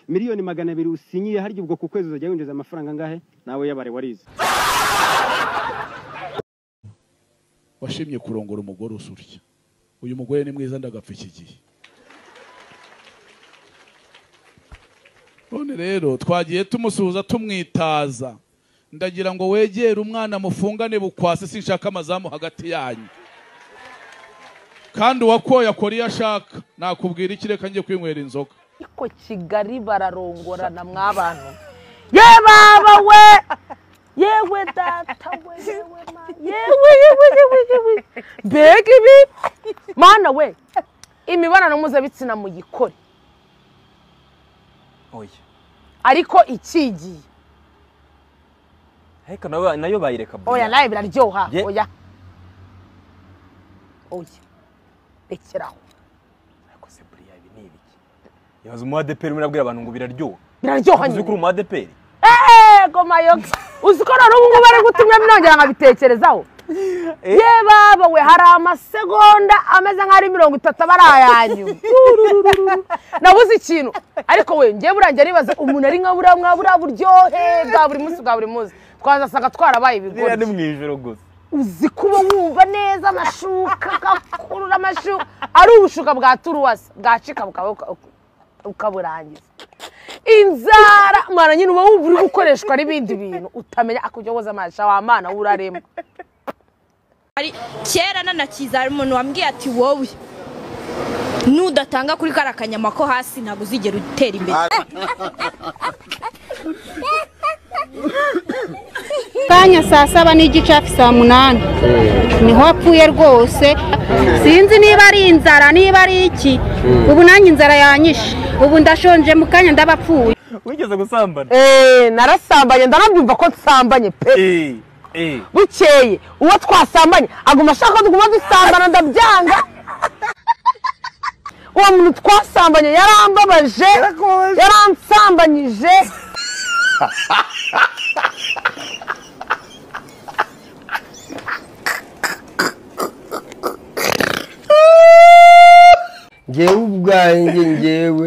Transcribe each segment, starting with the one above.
miliyoni 200 usinyiye harya ubwo ku kwezi uzajya winjiza amafaranga ngahe nawe yabare warize washimye kurongora umugore usurya uyu mugore ni mwiza ndagapfa iki gihe none rero twagiye tumusuhuza tumwitaza ndagira ngo wegere umwana mufungane bukwase sinshaka amazamu hagati yanyu kandi uwakoye akora iyo ashaka nakubwira iki reka njye kwinywera inzoga iko Kigali bararongorana mw'abantu ye baba we yewe data we yewe mbega ibi mana we imibonano mpuzabitsina mu gikore oya ariko ikigiye heka nayo bayireka oya nayo biraryoha oya rekeraho ariko se buriya ibi ni ibiki yabaza umu ADP murabwira abantu ngo biraryoha nyine uzikuru umu ADP goma yoga uziko none ubu bari gutumya minongera nkabitekerezaho ye baba we hari amasegonda ameze nk'ari 30 barayanyu nabuze ikintu ariko we ngiye burangira nibaze umuntu ari nkabura buryohe bwa buri munsi twazasanga twarabaye ibigori ni mwijoro gusa uzi kuba wumva neza amashuka gakurura amashuka ari ubushuka bwa turuwasa bwacika ukaburangiza inzara mwana nyine uba wumva uri gukoreshwa n'ibindi bintu utamenya akujyogoza amasha wa mana urarema kera nanakiza hari umuntu wambwiye ati wowe nudatanga kuri karakanyama ko hasi ntabwo uzigera utera imbere kanya saa 7 n'igice hafi saa 8 niho apfuye rwose sinzi niba ari inzara niba ari iki ubu nanjye inzara yanyishe ubu ndashonje mu kanya ndabapfuye wigeze gusambana narasambanye ndanabyumva ko nsambanye pe bukeye uwo twasambanye aguma ashaka kuguma dusambana ndabyanga uwo muntu twasambanye yarambabaje yaransambanyije ngewe ubwanjye ngewe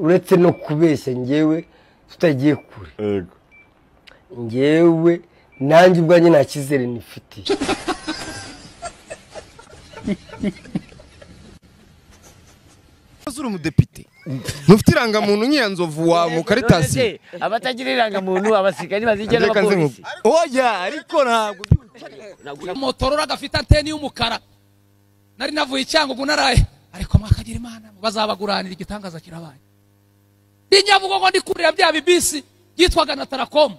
uretse no kubeshya ngewe tutagiye kure ngewe nanjye ubwanjye nta cyizere nifitiye uri umudepite ntufite irangamuntu nyiyanzovu wa mu karitasi abatagira irangamuntu abasikari bazigera bapolisi oya ariko ntabwo motorora gafite anteni y'umukara nari navuye icyangugu naraye ariko mwakagira imana bazabaguranira igitangaza kirabaye n'inyavugo ngo ndikurira bya bibisi yitwaga na Taracom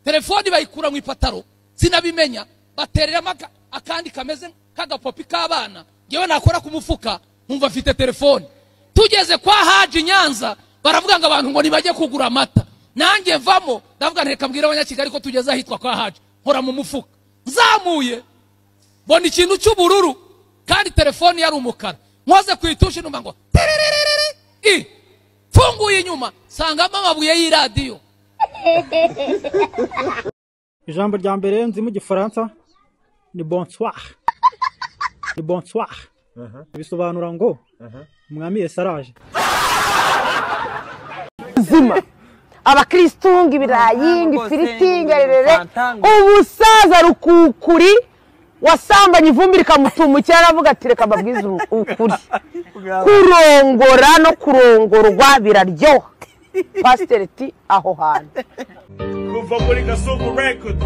telefoni bayikura mu ipataro sinabimenya batereramo akandi kameze kagapopi k'abana ngewe nakora ku mufuka nkumva afite telefoni tugeze kwa Haji Nyanza baravuga ngo abantu ngo nibajye kugura amata nanjye mvamo ndavuga ntereka mbwira abanyakigali ko tugeze ahitwa kwa Haji nkora mu mufuka nzamuye bona ikintu cy'ubururu kandi telefoni yari umukara nkoze kwitusha inuma ngo funguye inyuma sangamo amabuye y'iradiyo ijambo rya mbere nzi mu gifaransa ni bonsoir bisobanura ngo umwami Yesu araje zima abakristunga ibirayi ngifiritinga rerere ubusaza rukukuri wasambanye ivumbi rikamutumukira aravuga ati reka mbabwize ukuri kurongora no kurongorwa biraryoha Pastor T aho hantu kuva muri Gasongo Records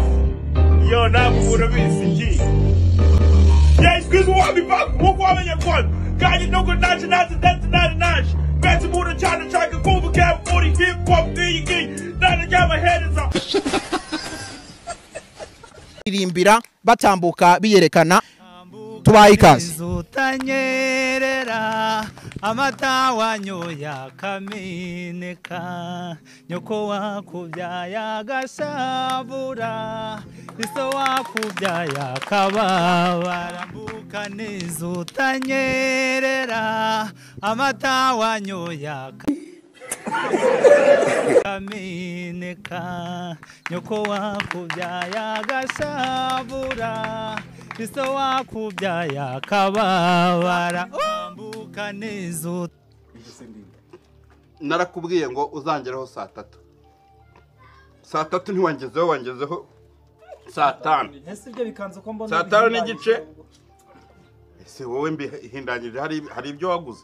yo nabo urabizi excuse me wabi bak muko amenye kwani kanye noko naje beti mura cyane chaka kuva cap 40 hip hop digi nana jama headers irimbira batambuka biyerekana tubaye ikaze utanyerera amata wanyoya kameneka nyoko wakubyaya gashabura iso wakubyaya kababara mbuka neza utanyerera amata wanyoya kameneka nyoko wakubyaya gashabura iso wakubyaya kababara mbuka neza narakubwiye ngo uzangeraho saa 3 saa 3 ntiwangezeho wangezeho saa 5 ese ibyo bikanze ko mbona saa 5 n'igice ese wowe mbihindanyije hari ibyo waguze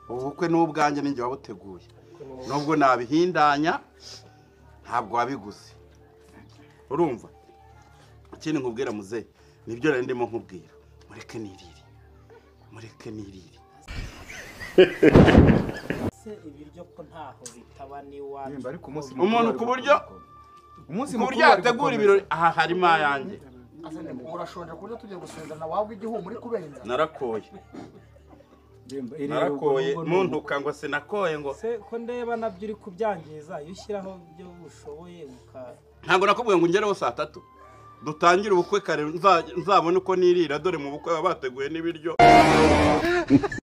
ubukwe n'ubwanjye ninjye wabuteguye nubwo nabihindanya ntabwo wabiguze urumva ikindi nkubwira muze nibyo rero ndimo nkubwira mureke nirire se ibiryo ko ntaho bitaba ni wa umuntu ku buryo yategura ibirori aha harimo ayanjye urashonje kurya tugiye gusezerana wawe igihumuri kubera inzara narakoye muntuka ngo sinakoye ngo se ko ndeba nabyo uri kubyangiza iyo ushyiraho ibyo ushoboye ntabwo nakubwiye ngo ungereho saa 3 dutangire ubukwe kare nzabone uko nirira dore mu bukwe bateguye n'ibiryo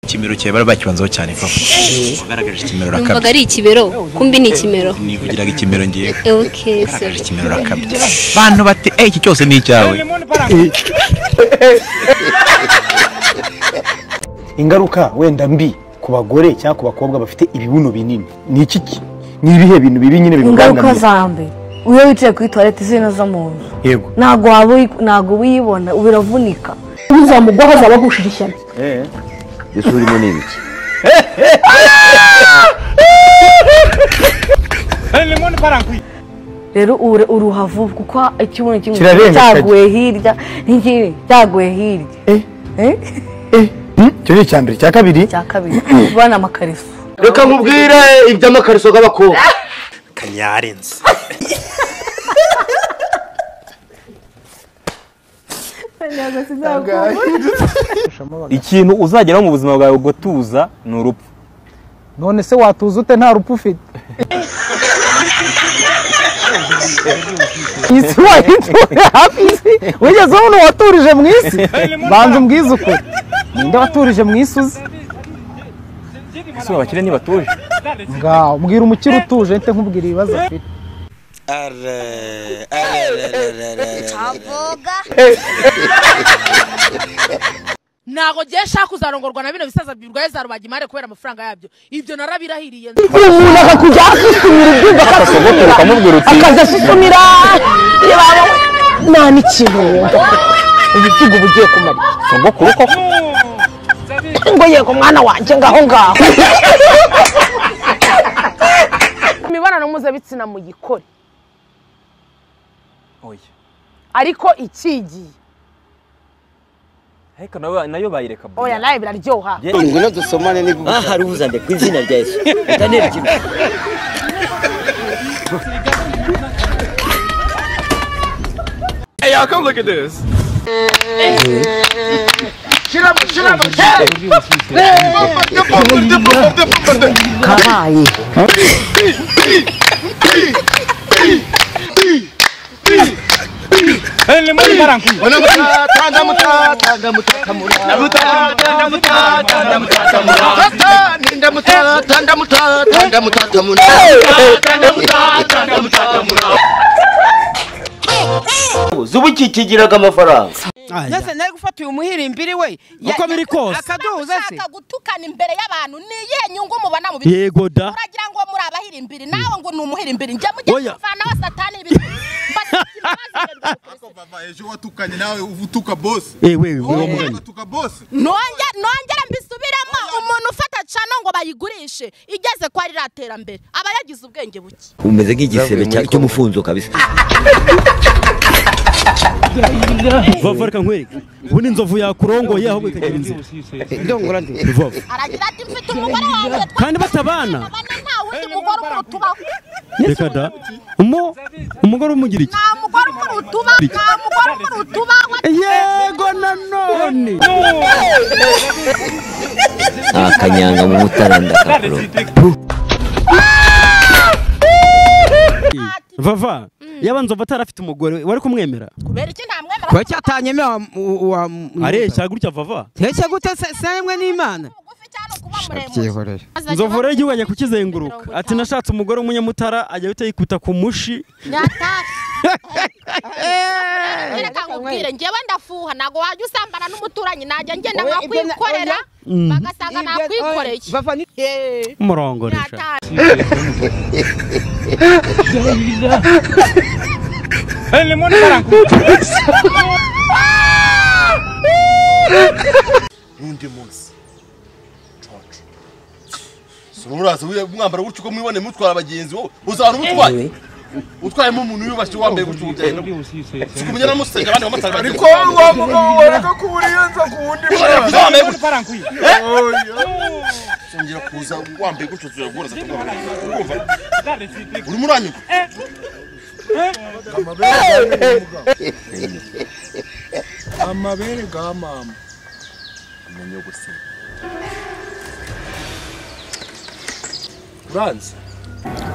ikimero cyawe bari bakibanzaho cyane koko wagaragaje ikimero rakabye numvaga ari ikibero kumbi ni ikimero nivugiraga ikimero ngiye okay wagaragaje ikimero rakabye bantu bati iki cyose ni icyawe ingaruka wenda mbi ku bagore cyangwa ku bakobwa bafite ibibuno binini ni iki ni ibihe bintu bibi nyine bibangamye ingaruka zambe uyo wicaye kuri toilette zino zo mu nzu yego ntago uyibona ubiravunika uzamugwaho azabagushira ishyano ese urimo n'ibiki rero uruhavu kuko ikibuno kimwe cyaguye hirya n'ikindi cyaguye hirya cyo ni icyambere cya kabiri bana amakariso reka nkubwire iby'amakariso g'abakobwa kanyarenze ikintu uzageraho mu buzima bwawe gutuza ni urupfu none se watuza ute nta rupfu ufite isi wayituye hafi isi wigeze ubona waturije mu isi banza umbwize ukuri ninde waturije mu isi uzi ese abakire ntibatuje ngaho mbwira umukire utuje nte nkubwira ibibazo afite ntago giye shaka kuzarongorwa na bino bisaza birwaye za rubagimare kubera amafaranga yabyo ibyo narabirahiriye umuntu akakujya asusumira ibyumba akaza asusumira nta n'ikintu wumva ubisiga uba ugiye kumara sogokuru koko ngo yego mwana wanjye ngaho ngaho imibonano mpuzabitsina mu gikore ariko ikigiye Heka nayo bayireka bwa. Oya nayo biraryoha. Ngwino dusomane ni gusa. Hari uzande ku izina rya Yesu. Utanere kimwe. Hey y'all, come look at this. Kabaye. Zubuki kigiraga amafaranga. Nase nari gufata uyu muhirimbiri we. Uko biri kose. Akaduza se. Gutukana imbere y'abantu ni iyihe nyungu mubona mu bintu. Yego da. Uragira ngo muri abahirimbiri nawe ngo ni umuhirimbiri njye mujye kuvana wa satani ibintu. Ejo watukanye nawe uvutuka boss. Wewe uwo mugani. Uvutuka boss. Nongera mbisubiramo umuntu ufata cano ngo bayigurishe igeze kwa riratera mbere aba yagize ubwenge buke. Umeze nk'igisebe cy'umufunzo kabisa. Vavarika nkwereke. Ubu ni inzovu yakurongoye ahubwo ikagira inzira. Ndongora ndi. Aragira ati mfite umugore wanjye. Kandi batabana. Nta wundi mugore umutubaho. Reka da. Umugore umugira iki? Nta mugore umutubaho. Nta mugore umutubaho. Yego nanone. Akanyanga mu mutaranda kakuro. Vava. Yabanzo batarafite umugore wari kumwemera. Kubera iki ntamwemera? Kwa cyatanyemera wa Areshya gutya Vava. Heshya gute semwe n'Imana. Nzovu rero igihwanye kukizenguruka ati nashatse umugore w'umunyamutara ajya bita yikuta ku mushi reka nkubwire njyewe ndafuha ntago wajya usambana n'umuturanyi najya ngenda nkakwikorera bagasanga nakwikoreye umurongore n'undi munsi uraza mwambara gutyo uko mwibone mutwara abagenzi wowe uzana umutwaye utwayemo umuntu yubashye wambaye gutyo ugenda sikumenya namusenge abandi bamatara ariko wareka kuburiyenza kuwundi songera kuza wambaye gutyo tuzaguraza tugomba uri muranyuka amabere ga mama amenye gusiga Franz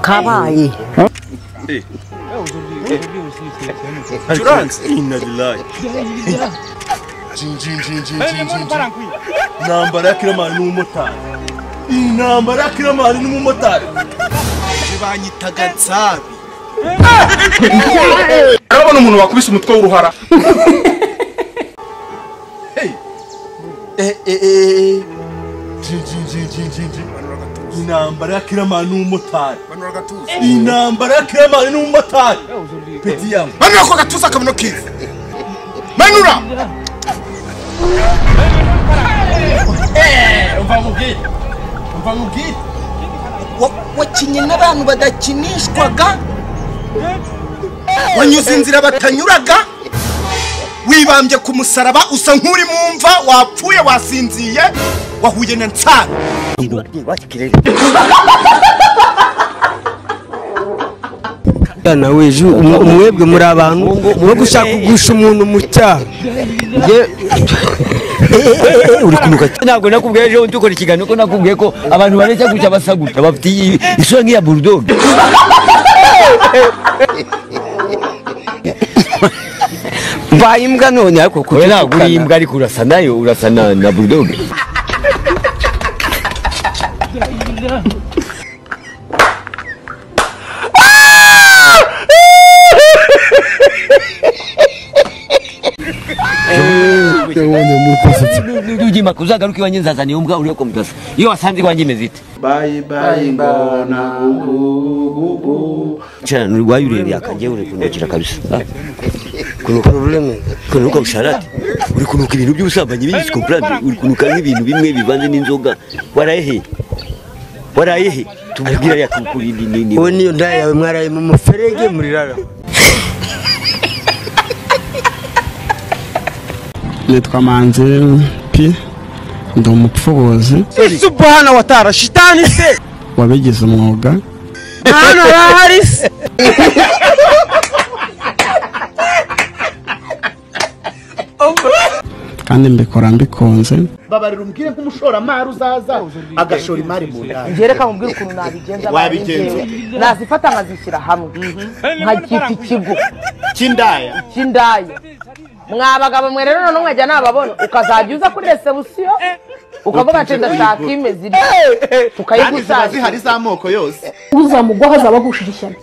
kabaye Franz inna lillahi nambara ya kiramani n'umumotari nambara ya kiramani n'umumotari banyitaga nsabi arabona umuntu wakubise umutwe w'uruhara inambara ya kiramani n'umumotari inambara ya kiramani n'umumotari peti yangu manura ko gatuza akabuno kiza manura umva mubwire wakinye n'abantu badakinishwaga wanyuze inzira batanyuraga wibambye ku musaraba usa nk'uri mu mva wapfuye wasinziye wahuye na nsana nawe ejo umwebwe muri abantu mwo gushaka kugusha umuntu mu cyaha uri kunuka ntabwo nakubwiye ejo dukora ikiganiro ko nakubwiye ko abantu baretse gutya basaguta bafite isura nk'iya bulldog mbaye imbwa none ariko kuko ntabwo uri imbwa ariko urasa nayo urasa na bulldog Ujima kuzagaruka iwanjye nzazana iyo mbwa uriyo komutasa iyo wasanze iwanjye imeze ite bye bye ngona gugu cyane nuri wayuririye akanjye uri kunukira kabisa kunuka probleme kunuka busharati uri kunuka ibintu by'ubusambanyi bindi comprendre uri kunuka nk'ibintu bimwe bivanze n'inzoga warayehe tubwira ya kukurindi nini wowe niyo ndaya yawe mwaraye mu muferege muri rara nitwa Manzi P ndi umupfubuzi subhana wa ta'ala shitani se wabigize umwuga hano bahari se kandi mbikora mbikunze babarira umbwire nk'umushoramari uzaza agashora imari mu ndaya ngereka mubwire ukuntu nabigenza nazifata nkazishyira hamwe nkakita ikigo cy'indaya mwabagabo mwe rero none mwajya nababona ukazajya uza kuri resebusiyo ukavuga ati ndashaka imeze iri tukayigusangira zihari z'amoko yose uzamugwaho azaba agushije ishyano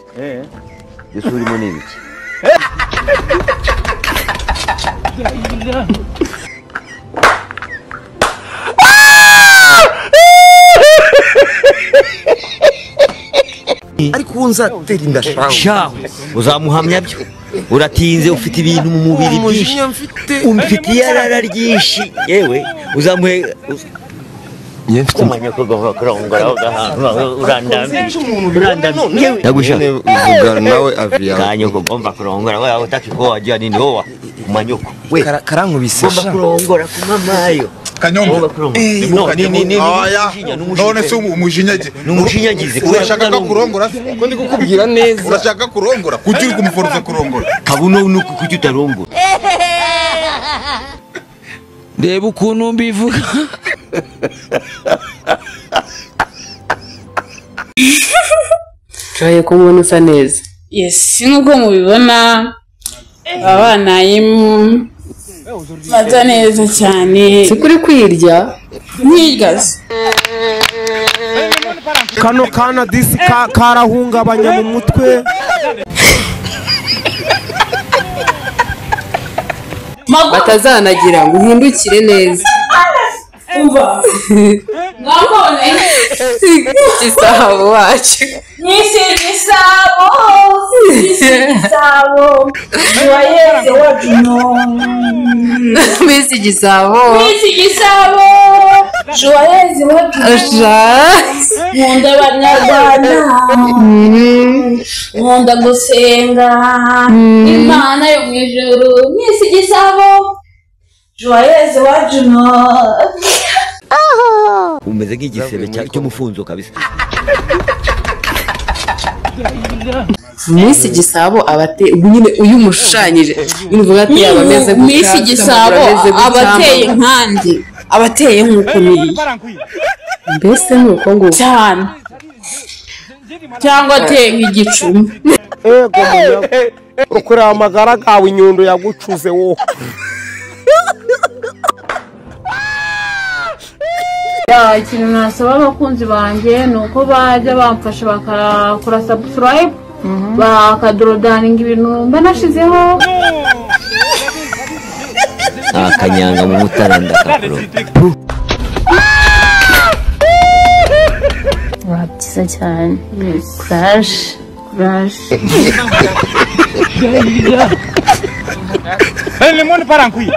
yesu urimo n'ibiki ariko unzatera indashaka uzamuhamya byo uratinze ufite ibintu mu mubiri byinshi umfite yarara ryinshi yewe uzamuhe yefite umanya ko kurongora urandamye uvuga nawe aviya kanyoko gomba kurongora wewe utaki ko wajya nini wowe umanyoko we karankubise gomba kurongora ku mamayo kanyombo none se umushinyagize n'umushinyagize urashaka ko kurongora ko ndi kukubwira neza urashaka kurongora kuki uri kumuforoza kurongora kabuno nuko kuki utarongora reba ukuntu mbivuga Turaye kumubona usa neza yes nubwo mubibona abana yimu baza neza cyane sikuri kwirya ntigaze kano kana disi karahungabanya mu mutwe batazanagira ngo uhindukire neza umva mwabonye igisabo wacu Nisi gisabo Joyeuse wacu Misi gisabo Joyeuse wacu nkunda abanyarwanda nkunda gusenga Imana yo mu ijuru Misi gisabo Joyeuse wacu umeze nk'igisebe cy'umufunzo kabisa. Misi gisabo abate nyine uyu mushushanyije uvuga ati abameze gutya Misi gisabo abateye nkandi abateye nkuko ni mbese nuko ngo cyane cyangwa ateye nk'igicuma ego ukureba amagara gawe inyundo yagucuze wowe ikintu nasaba abakunzi banjye ni uko bajya bamfasha bakakora subscribe bakadorodaninga ibintu mba nashizeho akanyanga mu mutara ndakakuro byiza cyane kuraje El limón para cuí.